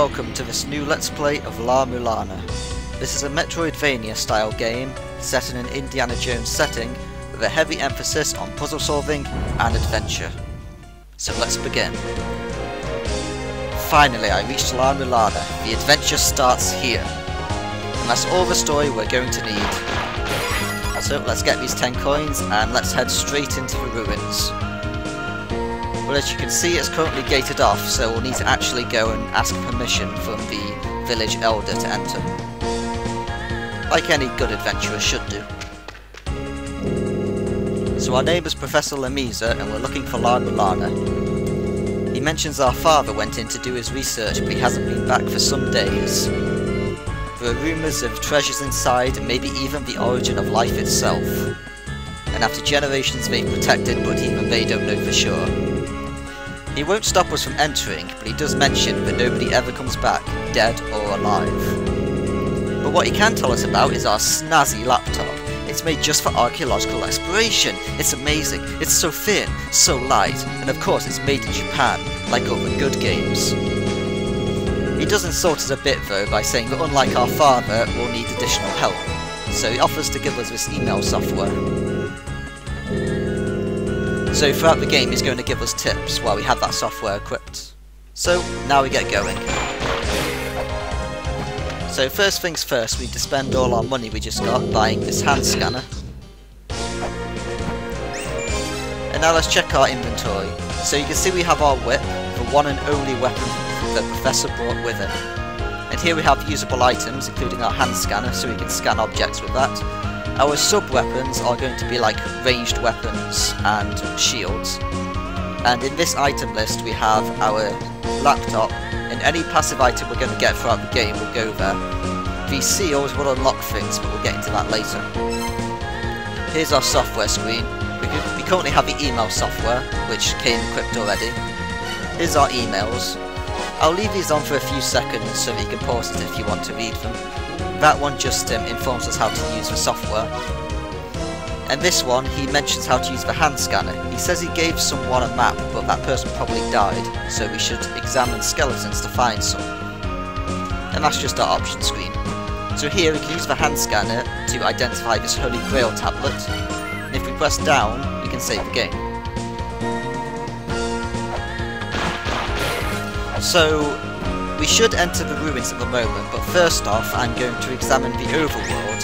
welcome to this new Let's Play of La-Mulana. This is a Metroidvania style game set in an Indiana Jones setting with a heavy emphasis on puzzle solving and adventure. So let's begin. Finally, I reached La-Mulana. The adventure starts here. And that's all the story we're going to need. So let's get these 10 coins and let's head straight into the ruins. Well, as you can see, it's currently gated off, so we'll need to actually go and ask permission from the village elder to enter. Like any good adventurer should do. So our name is Professor Lemisa and we're looking for La-Mulana. He mentions our father went in to do his research, but he hasn't been back for some days. There are rumours of treasures inside, and maybe even the origin of life itself. And after generations they've protected, but even they don't know for sure. He won't stop us from entering, but he does mention that nobody ever comes back, dead or alive. But what he can tell us about is our snazzy laptop. It's made just for archaeological exploration. It's amazing, it's so thin, so light, and of course it's made in Japan, like all the good games. He does insult us a bit though by saying that unlike our father, we'll need additional help. So he offers to give us this email software. So throughout the game he's going to give us tips while we have that software equipped. So now we get going. So first things first, we need to spend all our money we just got buying this hand scanner. And now let's check our inventory. So you can see we have our whip, the one and only weapon that Professor brought with him. And here we have usable items, including our hand scanner, so we can scan objects with that. Our sub-weapons are going to be like ranged weapons and shields. And in this item list we have our laptop, and any passive item we're going to get throughout the game will go there. These seals will unlock things, but we'll get into that later. Here's our software screen. We currently have the email software, which came equipped already. Here's our emails. I'll leave these on for a few seconds so that you can pause it if you want to read them. That one just informs us how to use the software. And this one, he mentions how to use the hand scanner. He says he gave someone a map, but that person probably died, so we should examine skeletons to find some. And that's just our option screen. So here we can use the hand scanner to identify this Holy Grail tablet, and if we press down, we can save the game. So we should enter the ruins at the moment, but first off I'm going to examine the overworld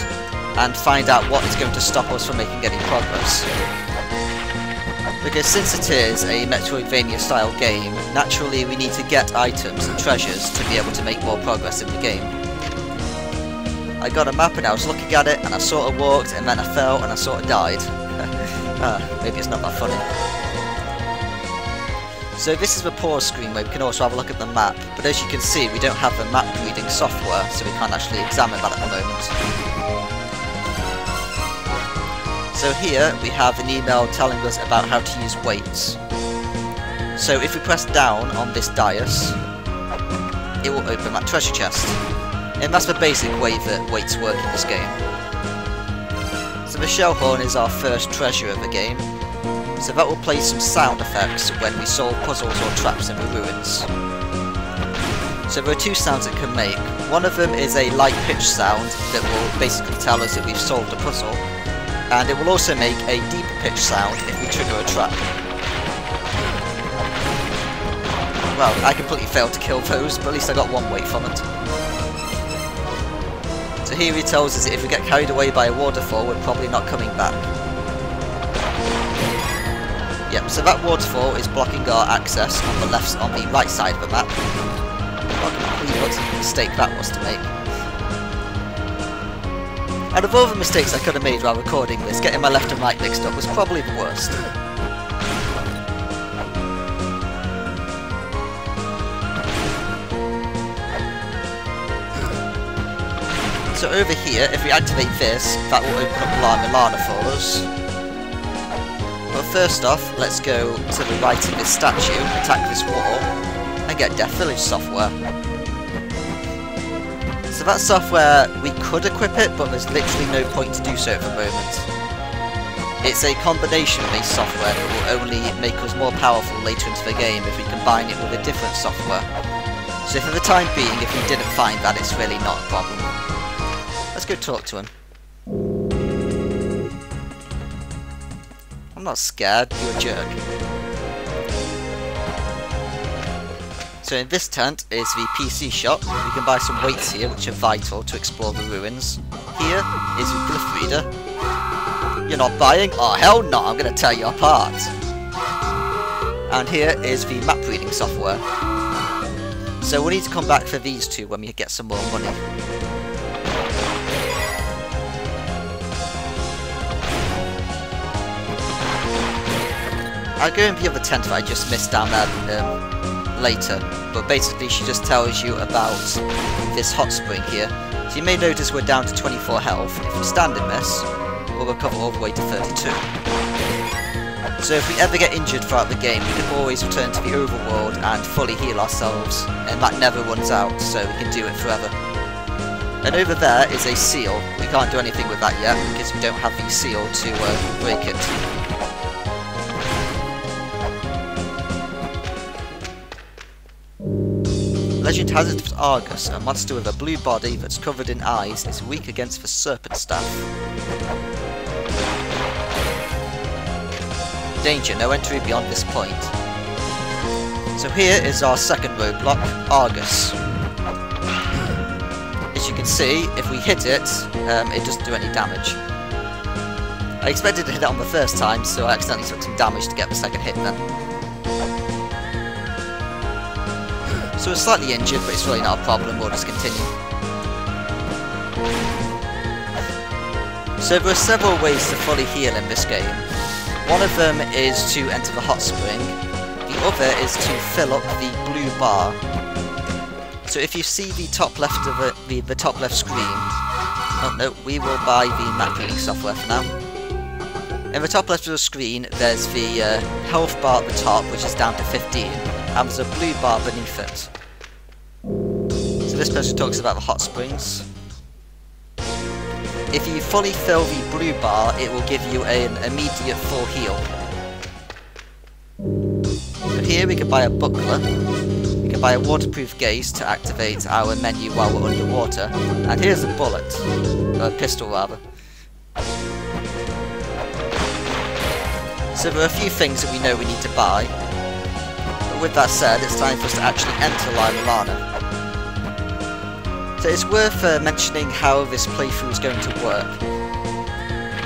and find out what is going to stop us from making any progress. Because since it is a Metroidvania style game, naturally we need to get items and treasures to be able to make more progress in the game. I got a map and I was looking at it and I sort of walked and then I fell and I sort of died. Maybe it's not that funny. So this is the pause screen where we can also have a look at the map, but as you can see we don't have the map reading software, so we can't actually examine that at the moment. So here we have an email telling us about how to use weights. So if we press down on this dais, it will open that treasure chest. And that's the basic way that weights work in this game. So the shell horn is our first treasure of the game. So that will play some sound effects when we solve puzzles or traps in the ruins. So there are two sounds it can make. One of them is a light pitch sound that will basically tell us that we've solved a puzzle. And it will also make a deeper pitch sound if we trigger a trap. Well, I completely failed to kill those, but at least I got one weight from it. So here he tells us that if we get carried away by a waterfall, we're probably not coming back. Yep, so that waterfall is blocking our access on the right side of the map. What a complete mistake that was to make. Out of all the mistakes I could have made while recording this, getting my left and right mixed up was probably the worst. So over here, if we activate this, that will open up La-Mulana for us. But first off, let's go to the right of this statue, attack this wall, and get Death Village software. So that software, we could equip it, but there's literally no point to do so at the moment. It's a combination-based software that will only make us more powerful later into the game if we combine it with a different software. So for the time being, if you didn't find that, it's really not a problem. Let's go talk to him. I'm not scared, you're a jerk. So in this tent is the PC shop. We can buy some weights here, which are vital to explore the ruins. Here is the glyph reader. You're not buying? Oh hell no, I'm going to tear you apart. And here is the map reading software. So we'll need to come back for these two when we get some more money. I'll go in the other tent that I just missed down there later, but basically she just tells you about this hot spring here. So you may notice we're down to 24 health. If we stand in this, we'll recover all the way to 32. So if we ever get injured throughout the game, we can always return to the overworld and fully heal ourselves, and that never runs out, so we can do it forever. And over there is a seal. We can't do anything with that yet, because we don't have the seal to break it. Legend has it that Argos, a monster with a blue body that's covered in eyes, is weak against the serpent staff. Danger, no entry beyond this point. So here is our second roadblock, Argos. As you can see, if we hit it, it doesn't do any damage. I expected to hit it on the first time, so I accidentally took some damage to get the second hit then. So we're slightly injured, but it's really not a problem, we'll just continue. So there are several ways to fully heal in this game. One of them is to enter the hot spring, the other is to fill up the blue bar. So if you see the top left of the top left screen, oh no, we will buy the map reading software for now. In the top left of the screen, there's the health bar at the top, which is down to 15, and there's a blue bar beneath it. So this person talks about the hot springs. If you fully fill the blue bar, it will give you an immediate full heal. So here we can buy a buckler, we can buy a waterproof gaze to activate our menu while we're underwater, and here's a bullet, or a pistol rather. So there are a few things that we know we need to buy, but with that said, it's time for us to actually enter La-Mulana. So it's worth mentioning how this playthrough is going to work.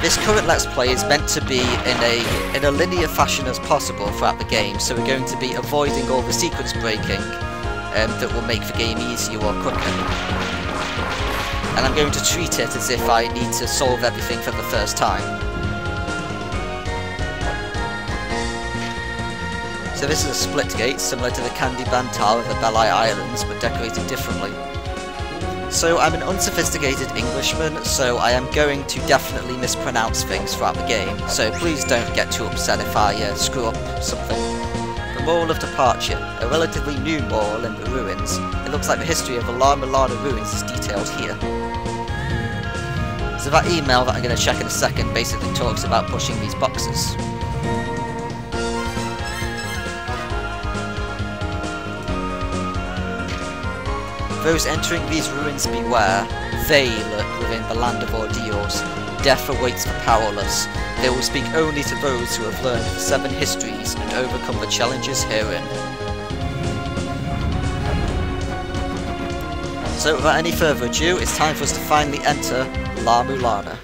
This current Let's Play is meant to be in a linear fashion as possible throughout the game, so we're going to be avoiding all the sequence breaking that will make the game easier or quicker. And I'm going to treat it as if I need to solve everything for the first time. So this is a split gate, similar to the Candyban Tower of the Belai Islands, but decorated differently. So I'm an unsophisticated Englishman, so I am going to definitely mispronounce things throughout the game, so please don't get too upset if I screw up something. The Moral of Departure, a relatively new moral in the ruins. It looks like the history of the La-Mulana ruins is detailed here. So that email that I'm going to check in a second basically talks about pushing these boxes. Those entering these ruins beware, they lurk within the land of ordeals. Death awaits the powerless. They will speak only to those who have learned the 7 histories and overcome the challenges herein. So without any further ado, it's time for us to finally enter La-Mulana.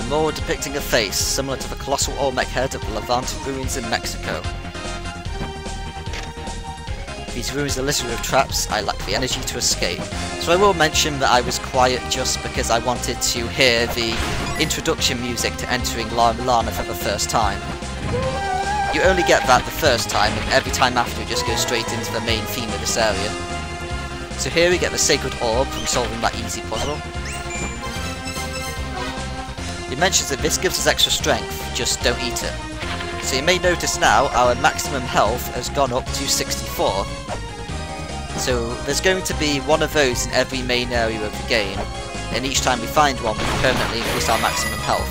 More depicting a face, similar to the colossal Olmec head of the Levante ruins in Mexico. These ruins are littered with traps, I lack the energy to escape. So I will mention that I was quiet just because I wanted to hear the introduction music to entering La-Mulana for the first time. You only get that the first time, and every time after it just goes straight into the main theme of this area. So here we get the Sacred Orb from solving that easy puzzle. It mentions that this gives us extra strength, just don't eat it. So you may notice now our maximum health has gone up to 64. So there's going to be one of those in every main area of the game, and each time we find one we can permanently increase our maximum health.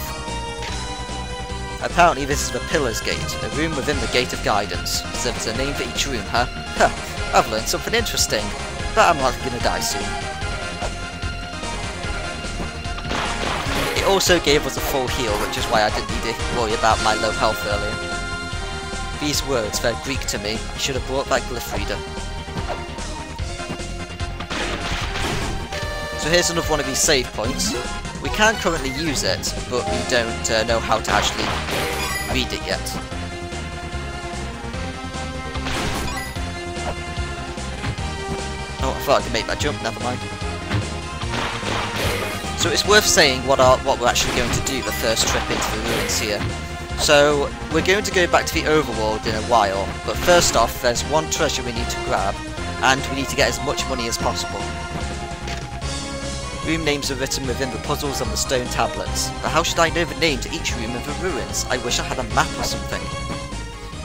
Apparently this is the Pillar's Gate, a room within the Gate of Guidance, so there's a name for each room, huh? Huh, I've learned something interesting, but I'm likely gonna die soon. It also gave us a full heal, which is why I didn't need to worry about my low health earlier. These words, they're Greek to me. I should have brought that glyph reader. So here's another one of these save points. We can currently use it, but we don't know how to actually read it yet. Oh, I thought I could make that jump, never mind. So it's worth saying what we're actually going to do the first trip into the ruins here. So we're going to go back to the overworld in a while, but first off there's one treasure we need to grab, and we need to get as much money as possible. Room names are written within the puzzles on the stone tablets, but how should I know the name to each room of the ruins? I wish I had a map or something.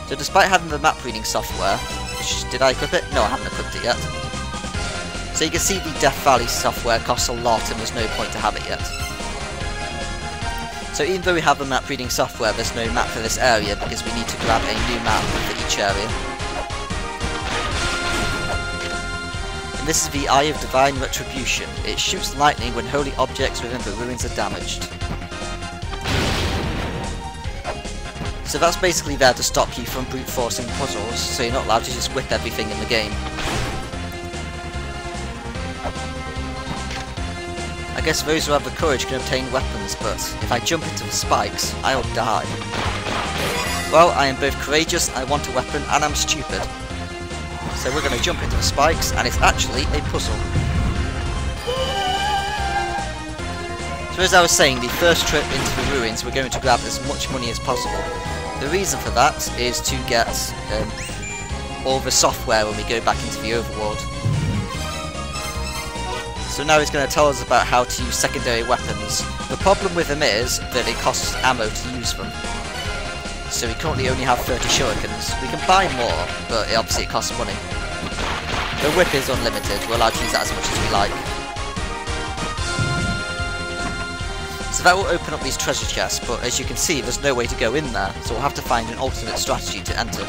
So despite having the map reading software, did I equip it? No, I haven't equipped it yet. So you can see the Death Valley software costs a lot and there's no point to have it yet. So even though we have the map reading software, there's no map for this area because we need to grab a new map for each area. This is the Eye of Divine Retribution. It shoots lightning when holy objects within the ruins are damaged. So that's basically there to stop you from brute forcing puzzles, so you're not allowed to just whip everything in the game. I guess those who have the courage can obtain weapons, but if I jump into the spikes, I'll die. Well, I am both courageous, I want a weapon, and I'm stupid. So we're going to jump into the spikes, and it's actually a puzzle. So as I was saying, the first trip into the ruins, we're going to grab as much money as possible. The reason for that is to get all the software when we go back into the overworld. So now he's going to tell us about how to use secondary weapons. The problem with them is that it costs ammo to use them. So we currently only have 30 shurikens. We can buy more, but obviously it costs money. The whip is unlimited, we're allowed to use that as much as we like. So that will open up these treasure chests, but as you can see there's no way to go in there, so we'll have to find an alternate strategy to enter.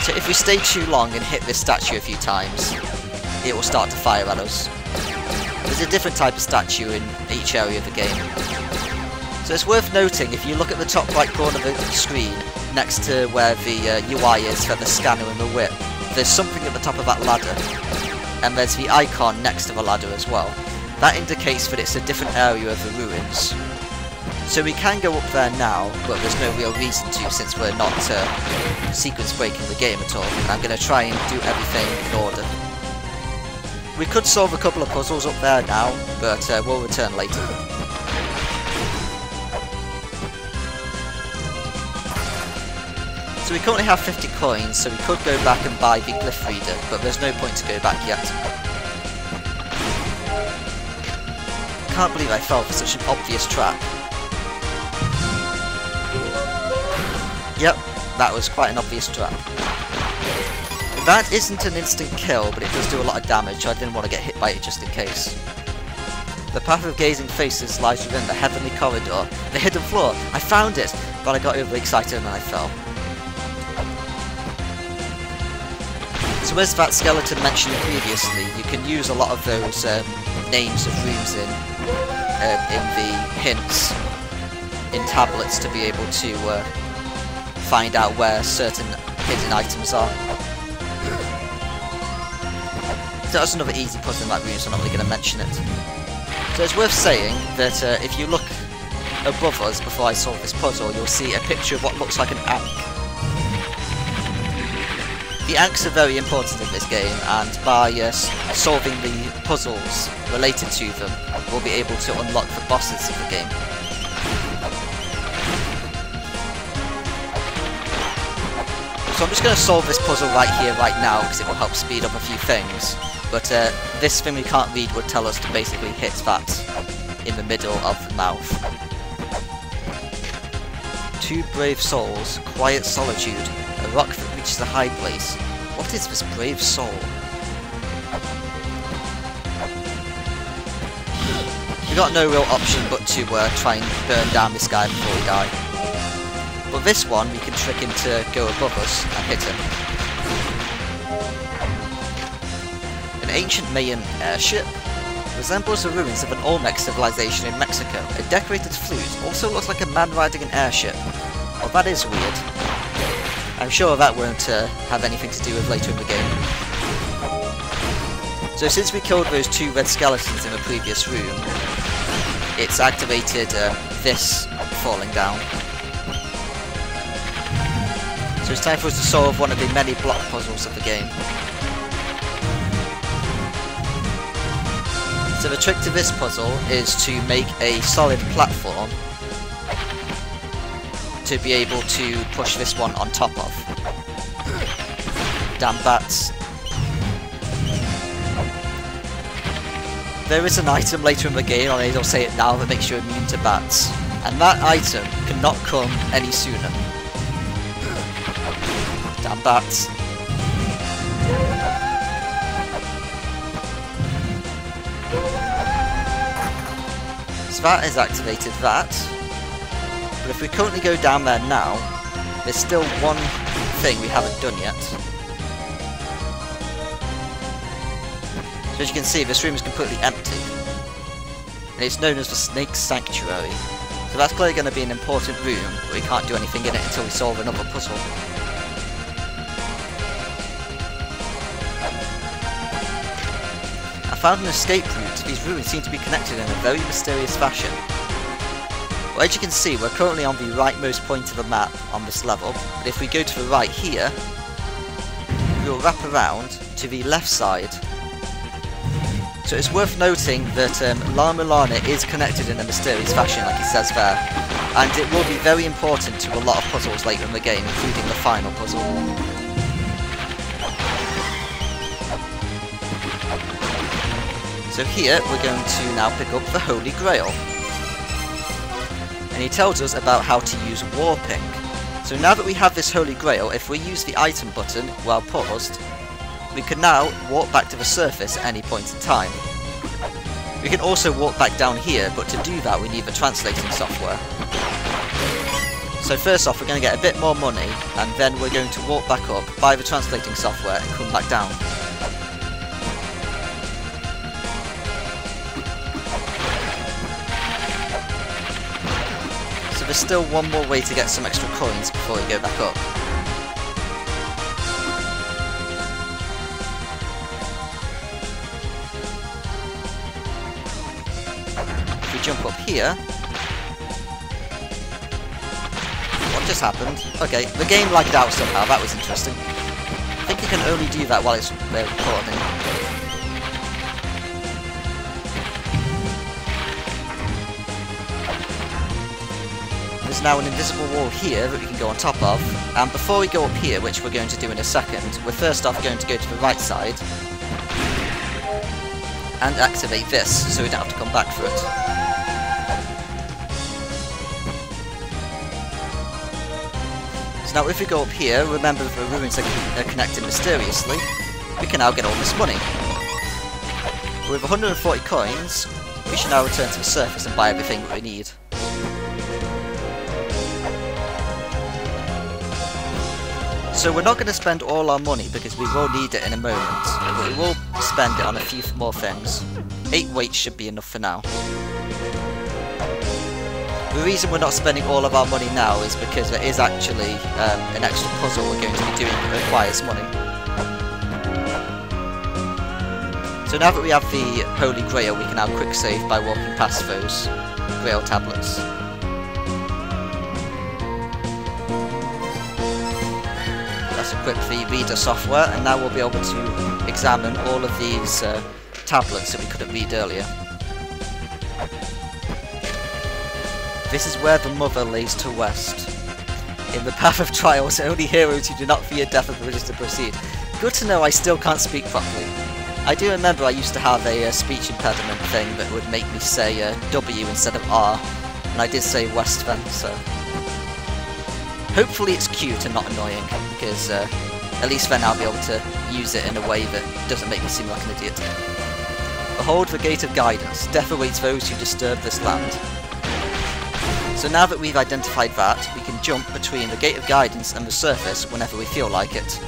So if we stay too long and hit this statue a few times, it will start to fire at us. There's a different type of statue in each area of the game. So it's worth noting, if you look at the top right corner of the screen, next to where the UI is for the scanner and the whip, there's something at the top of that ladder, and there's the icon next to the ladder as well. That indicates that it's a different area of the ruins. So we can go up there now, but there's no real reason to since we're not sequence breaking the game at all, and I'm going to try and do everything in order. We could solve a couple of puzzles up there now, but we'll return later. So we currently have 50 coins, so we could go back and buy the glyph reader, but there's no point to go back yet. I can't believe I fell for such an obvious trap. Yep, that was quite an obvious trap. That isn't an instant kill, but it does do a lot of damage, so I didn't want to get hit by it just in case. The path of gazing faces lies within the heavenly corridor. The hidden floor! I found it! But I got overexcited and I fell. So as that skeleton mentioned previously, you can use a lot of those names of rooms in the hints in tablets to be able to find out where certain hidden items are. So that's another easy puzzle in that room, so I'm not really going to mention it. So it's worth saying that if you look above us before I solve this puzzle, you'll see a picture of what looks like an ankh. The ankhs are very important in this game, and by solving the puzzles related to them, we'll be able to unlock the bosses of the game. So I'm just going to solve this puzzle right here, right now, because it will help speed up a few things. But this thing we can't read would tell us to basically hit that in the middle of the mouth. Two brave souls, quiet solitude, a rock that reaches a high place. What is this brave soul? We got no real option but to try and burn down this guy before we die. But this one we can trick him to go above us and hit him. An ancient Mayan airship resembles the ruins of an Olmec civilization in Mexico. A decorated flute also looks like a man riding an airship. Well, that is weird. I'm sure that won't have anything to do with later in the game. So since we killed those two red skeletons in the previous room, it's activated this falling down. So it's time for us to solve one of the many block puzzles of the game. So the trick to this puzzle is to make a solid platform to be able to push this one on top of. Damn bats. There is an item later in the game, I'll say it now, that makes you immune to bats. And that item cannot come any sooner. Damn bats. So that has activated that. But if we currently go down there now, there's still one thing we haven't done yet. So as you can see, this room is completely empty. And it's known as the Snake Sanctuary. So that's clearly going to be an important room, but we can't do anything in it until we solve another puzzle. I found an escape route. These ruins seem to be connected in a very mysterious fashion. Well, as you can see, we're currently on the rightmost point of the map on this level, but if we go to the right here, we'll wrap around to the left side. So it's worth noting that La-Mulana is connected in a mysterious fashion, like it says there, and it will be very important to a lot of puzzles later in the game, including the final puzzle. So here, we're going to now pick up the Holy Grail. And he tells us about how to use warping. So now that we have this Holy Grail, if we use the item button while paused, we can now warp back to the surface at any point in time. We can also warp back down here, but to do that we need the translating software. So first off, we're going to get a bit more money, and then we're going to warp back up, buy the translating software, and come back down. So there's still one more way to get some extra coins before we go back up. If we jump up here... What just happened? Okay, the game lagged out somehow, that was interesting. I think you can only do that while it's recording. There's now an invisible wall here that we can go on top of, and before we go up here, which we're going to do in a second, we're first off going to go to the right side and activate this, so we don't have to come back for it. So now if we go up here, remember that the ruins are connected mysteriously, we can now get all this money. With 140 coins, we should now return to the surface and buy everything that we need. So we're not going to spend all our money because we will need it in a moment, but we will spend it on a few more things. 8 weights should be enough for now. The reason we're not spending all of our money now is because there is actually an extra puzzle we're going to be doing that requires money. So now that we have the Holy Grail, we can now quick save by walking past those Grail tablets. Let's equip the reader software, and now we'll be able to examine all of these tablets that we couldn't read earlier. This is where the mother lays to rest. In the path of trials, only heroes who do not fear death are permitted to proceed. Good to know I still can't speak properly. I do remember I used to have a speech impediment thing that would make me say W instead of R, and I did say West then, so... Hopefully it's cute and not annoying, because at least then I'll be able to use it in a way that doesn't make me seem like an idiot. Behold the Gate of Guidance. Death awaits those who disturb this land. So now that we've identified that, we can jump between the Gate of Guidance and the surface whenever we feel like it.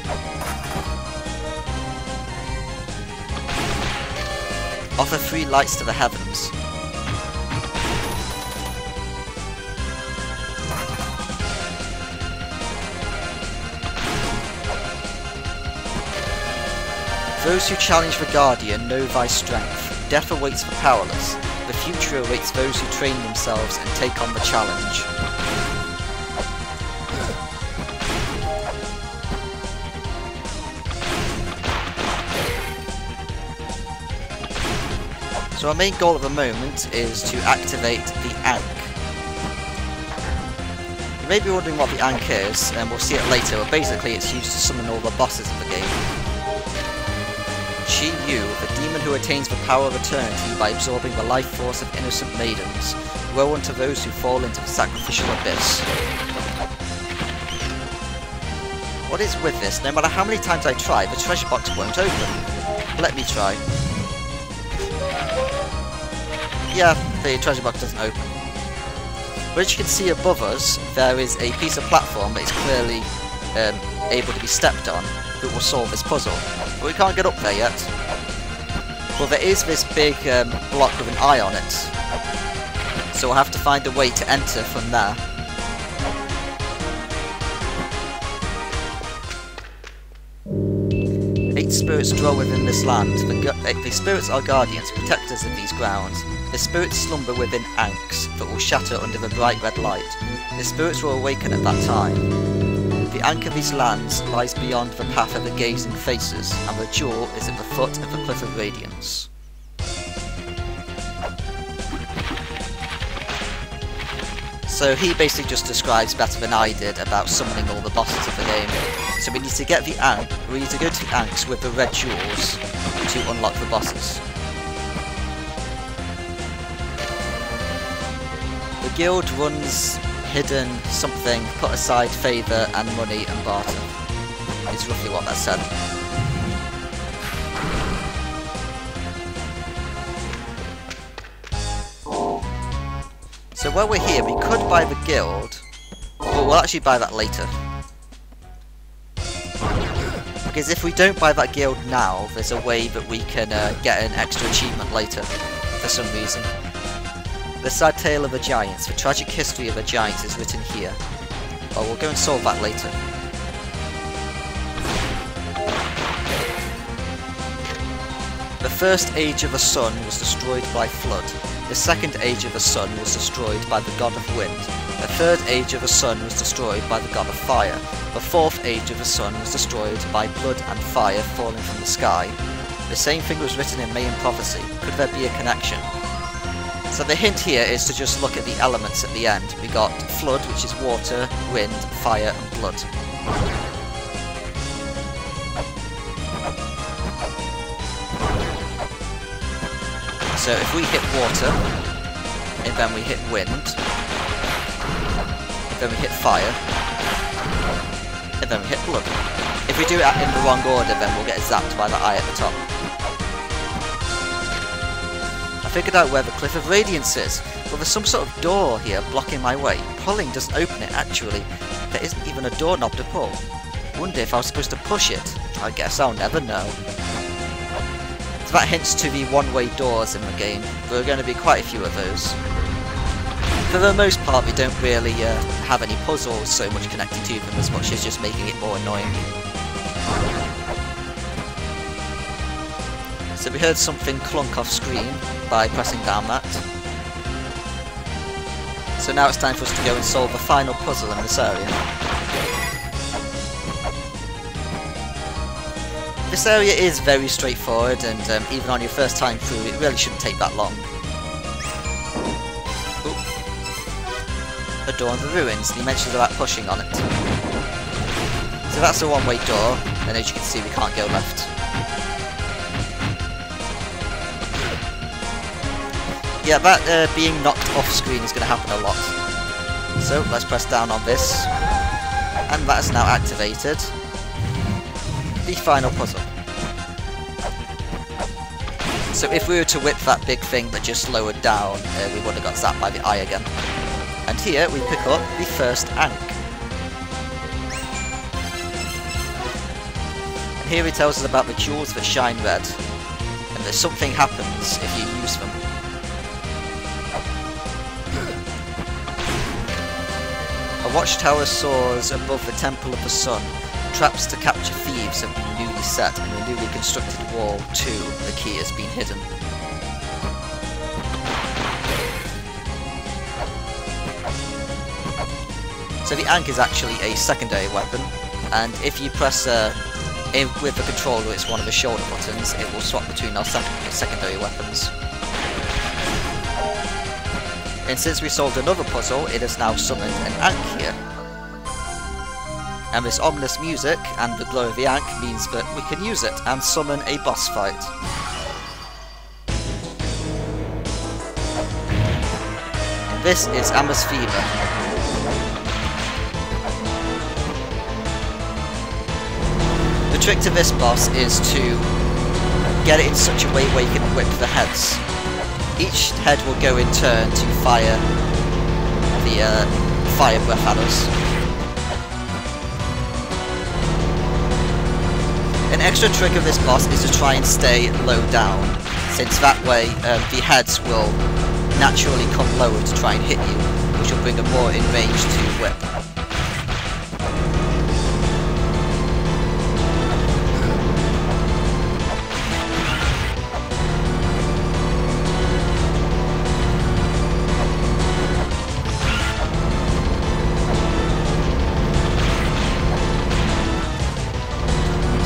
Offer 3 lights to the heavens. Those who challenge the Guardian know thy strength. Death awaits the powerless. The future awaits those who train themselves and take on the challenge. So our main goal at the moment is to activate the Ankh. You may be wondering what the Ankh is, and we'll see it later, but basically it's used to summon all the bosses of the game. Chi-Yu, the demon who attains the power of eternity by absorbing the life force of innocent maidens. Woe unto those who fall into the sacrificial abyss. What is with this? No matter how many times I try, the treasure box won't open. Let me try. Yeah, the treasure box doesn't open. But as you can see above us, there is a piece of platform that is clearly able to be stepped on that will solve this puzzle. But we can't get up there yet. Well, there is this big block with an eye on it. So we'll have to find a way to enter from there. Eight spirits dwell within this land. The spirits are guardians, protectors of these grounds. The spirits slumber within Ankhs that will shatter under the bright red light. The spirits will awaken at that time. The Ankh of these lands lies beyond the path of the gazing faces, and the jewel is at the foot of the Cliff of Radiance. So he basically just describes better than I did about summoning all the bosses of the game. So we need to get the Ankh, we need to go to the Ankhs with the red jewels to unlock the bosses. The guild runs hidden something, put aside favour and money and barter. Is roughly what that said. So while we're here, we could buy the guild, but we'll actually buy that later. Because if we don't buy that guild now, there's a way that we can get an extra achievement later, for some reason. The sad tale of the giants, the tragic history of the giants is written here. Oh, we'll go and solve that later. The first age of the sun was destroyed by flood. The second age of the sun was destroyed by the god of wind. The third age of the sun was destroyed by the god of fire. The fourth age of the sun was destroyed by blood and fire falling from the sky. The same thing was written in Mayan prophecy. Could there be a connection? So the hint here is to just look at the elements at the end. We got flood, which is water, wind, fire, and blood. So if we hit water, and then we hit wind, and then we hit fire, and then we hit blood. If we do it in the wrong order, then we'll get zapped by the eye at the top. I figured out where the Cliff of Radiance is. Well, there's some sort of door here blocking my way. Pulling doesn't open it, actually. There isn't even a doorknob to pull. Wonder if I was supposed to push it. I guess I'll never know. So that hints to the one-way doors in the game. There are going to be quite a few of those. For the most part, we don't really have any puzzles so much connected to them as much as just making it more annoying. So we heard something clunk off screen by pressing down that. So now it's time for us to go and solve the final puzzle in this area. This area is very straightforward, and even on your first time through, it really shouldn't take that long. Ooh. Adorn the ruins, and he mentions about pushing on it. So that's a one-way door, and as you can see we can't go left. Yeah, that being knocked off screen is going to happen a lot. So let's press down on this. And that is now activated the final puzzle. So if we were to whip that big thing that just lowered down, we would have got zapped by the eye again. And here we pick up the first Ankh. And here he tells us about the jewels that shine red, and that something happens if you use them. A watchtower soars above the Temple of the Sun. Traps to capture thieves have been newly set, and the newly constructed wall, too, the key has been hidden. So the Ankh is actually a secondary weapon, and if you press with the controller, it's one of the shoulder buttons, it will swap between our secondary weapons. And since we solved another puzzle, it has now summoned an Ankh here. And this ominous music and the glow of the Ankh means that we can use it and summon a boss fight. And this is Amphisbaena. The trick to this boss is to get it in such a way where you can whip the heads. Each head will go in turn to fire the fire breath at us. An extra trick of this boss is to try and stay low down, since that way the heads will naturally come lower to try and hit you, which will bring them more in range to whip.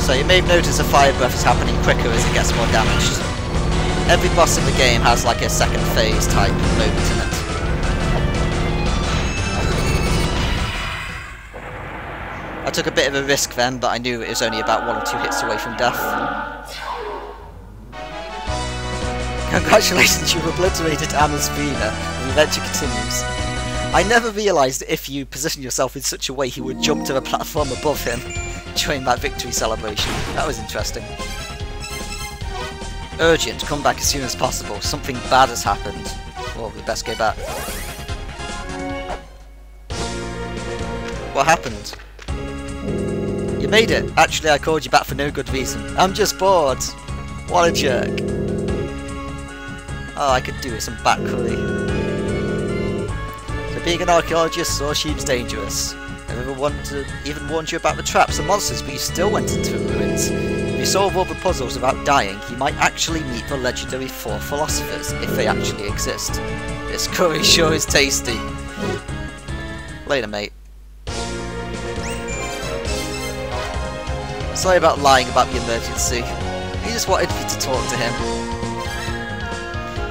So you may have noticed the fire breath is happening quicker as it gets more damaged. Every boss in the game has like a second phase type moment in it. I took a bit of a risk then, but I knew it was only about 1 or 2 hits away from death. Congratulations, you've obliterated Amphisbaena. The adventure continues. I never realised that if you position yourself in such a way he would jump to the platform above him during that victory celebration. That was interesting. Urgent, come back as soon as possible. Something bad has happened. Well, we best go back. What happened? You made it! Actually, I called you back for no good reason. I'm just bored! What a jerk. Oh, I could do with some back curry. So being an archaeologist sure seems dangerous. I even warned you about the traps and monsters, but you still went into the ruins. If you solve all the puzzles without dying, you might actually meet the legendary 4 philosophers, if they actually exist. This curry sure is tasty. Later, mate. Sorry about lying about the emergency. He just wanted me to talk to him.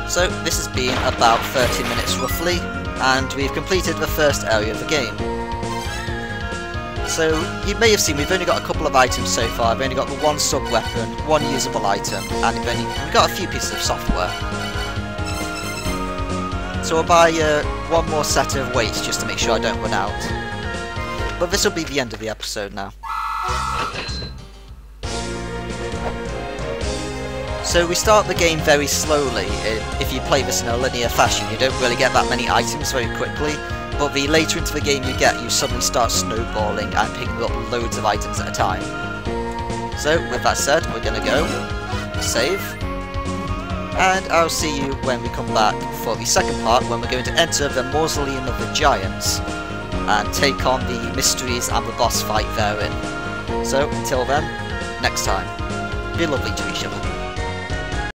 So, this has been about 30 minutes roughly, and we've completed the first area of the game. So, you may have seen we've only got a couple of items so far. We've only got the 1 sub-weapon, 1 usable item, and we've got a few pieces of software. So I'll buy 1 more set of weights just to make sure I don't run out. But this will be the end of the episode now. So we start the game very slowly. If you play this in a linear fashion, you don't really get that many items very quickly. But the later into the game you get, you suddenly start snowballing and picking up loads of items at a time. So, with that said, we're gonna go, save, and I'll see you when we come back for the second part, when we're going to enter the Mausoleum of the Giants, and take on the mysteries and the boss fight therein. So, until then, next time, be lovely to each other.